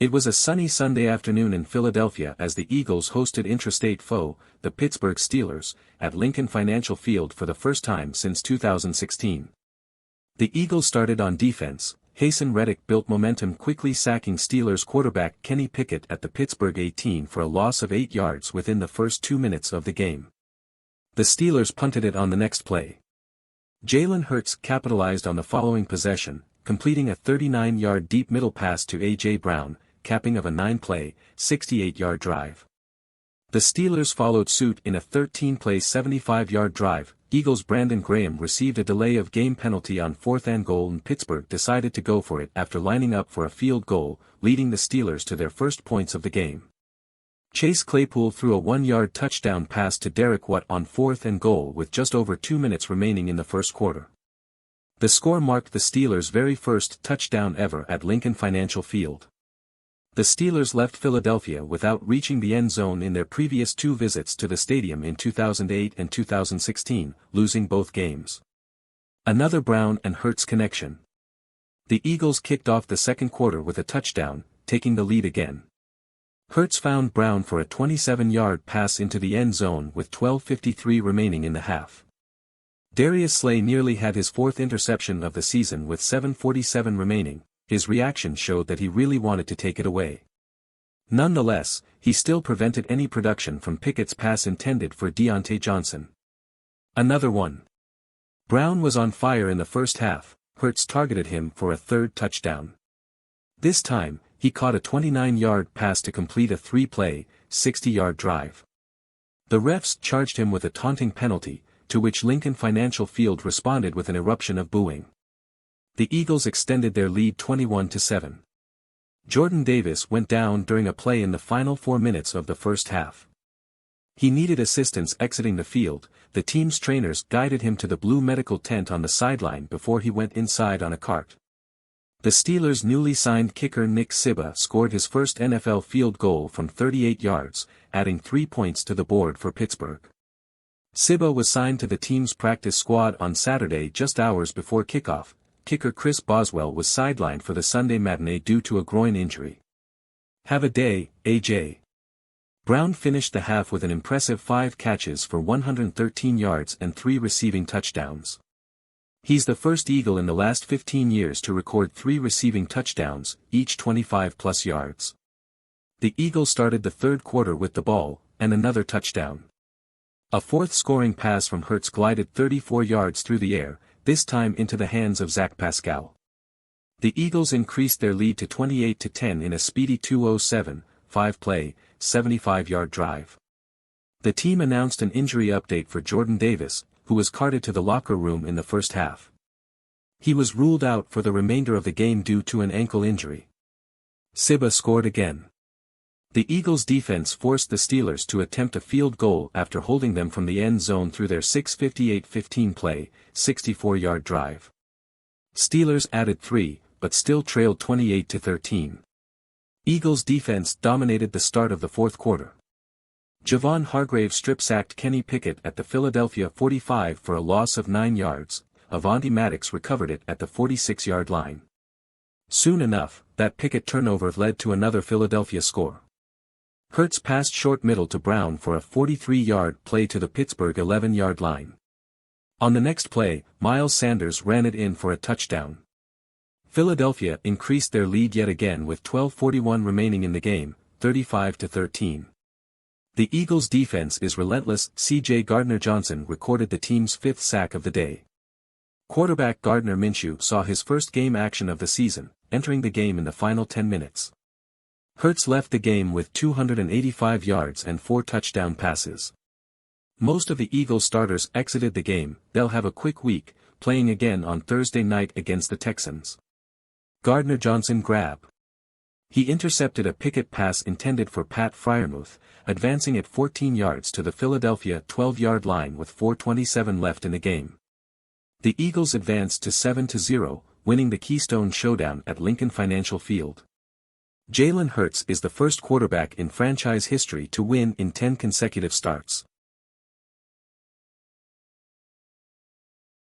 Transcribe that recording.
It was a sunny Sunday afternoon in Philadelphia as the Eagles hosted intrastate foe, the Pittsburgh Steelers, at Lincoln Financial Field for the first time since 2016. The Eagles started on defense. Haason Reddick built momentum, quickly sacking Steelers quarterback Kenny Pickett at the Pittsburgh 18 for a loss of 8 yards within the first 2 minutes of the game. The Steelers punted it on the next play. Jalen Hurts capitalized on the following possession, completing a 39-yard deep middle pass to A.J. Brown, capping of a 9-play, 68-yard drive. The Steelers followed suit in a 13-play 75-yard drive. Eagles' Brandon Graham received a delay of game penalty on 4th and goal and Pittsburgh decided to go for it after lining up for a field goal, leading the Steelers to their first points of the game. Chase Claypool threw a 1-yard touchdown pass to Derek Watt on 4th and goal with just over 2 minutes remaining in the first quarter. The score marked the Steelers' very first touchdown ever at Lincoln Financial Field. The Steelers left Philadelphia without reaching the end zone in their previous 2 visits to the stadium in 2008 and 2016, losing both games. Another Brown and Hurts connection. The Eagles kicked off the second quarter with a touchdown, taking the lead again. Hurts found Brown for a 27-yard pass into the end zone with 12:53 remaining in the half. Darius Slay nearly had his 4th interception of the season with 7:47 remaining. His reaction showed that he really wanted to take it away. Nonetheless, he still prevented any production from Pickett's pass intended for Deontay Johnson. Another one. Brown was on fire in the first half. Hurts targeted him for a 3rd touchdown. This time, he caught a 29-yard pass to complete a 3-play, 60-yard drive. The refs charged him with a taunting penalty, to which Lincoln Financial Field responded with an eruption of booing. The Eagles extended their lead 21-7. Jordan Davis went down during a play in the final 4 minutes of the first half. He needed assistance exiting the field. The team's trainers guided him to the blue medical tent on the sideline before he went inside on a cart. The Steelers' newly signed kicker Nick Sibba scored his first NFL field goal from 38 yards, adding 3 points to the board for Pittsburgh. Sibba was signed to the team's practice squad on Saturday just hours before kickoff. Kicker Chris Boswell was sidelined for the Sunday matinee due to a groin injury. Have a day, A.J. Brown finished the half with an impressive 5 catches for 113 yards and 3 receiving touchdowns. He's the first Eagle in the last 15 years to record 3 receiving touchdowns, each 25-plus yards. The Eagles started the third quarter with the ball, and another touchdown. A 4th scoring pass from Hurts glided 34 yards through the air, this time into the hands of Zach Pascal. The Eagles increased their lead to 28-10 in a speedy 2:07, 5-play, 75-yard drive. The team announced an injury update for Jordan Davis, who was carted to the locker room in the first half. He was ruled out for the remainder of the game due to an ankle injury. Sibba scored again. The Eagles' defense forced the Steelers to attempt a field goal after holding them from the end zone through their 6:58-15-play, 64-yard drive. Steelers added 3, but still trailed 28-13. Eagles' defense dominated the start of the fourth quarter. Javon Hargrave strip-sacked Kenny Pickett at the Philadelphia 45 for a loss of 9 yards. Avonte Maddox recovered it at the 46-yard line. Soon enough, that Pickett turnover led to another Philadelphia score. Hurts passed short middle to Brown for a 43-yard play to the Pittsburgh 11-yard line. On the next play, Miles Sanders ran it in for a touchdown. Philadelphia increased their lead yet again with 12:41 remaining in the game, 35-13. The Eagles' defense is relentless. C.J. Gardner-Johnson recorded the team's 5th sack of the day. Quarterback Gardner Minshew saw his first game action of the season, entering the game in the final 10 minutes. Hurts left the game with 285 yards and 4 touchdown passes. Most of the Eagles starters exited the game. They'll have a quick week, playing again on Thursday night against the Texans. Gardner-Johnson grab. He intercepted a Pickett pass intended for Pat Freiermuth, advancing it 14 yards to the Philadelphia 12-yard line with 4:27 left in the game. The Eagles advanced to 7-0, winning the Keystone Showdown at Lincoln Financial Field. Jalen Hurts is the first quarterback in franchise history to win in 10 consecutive starts.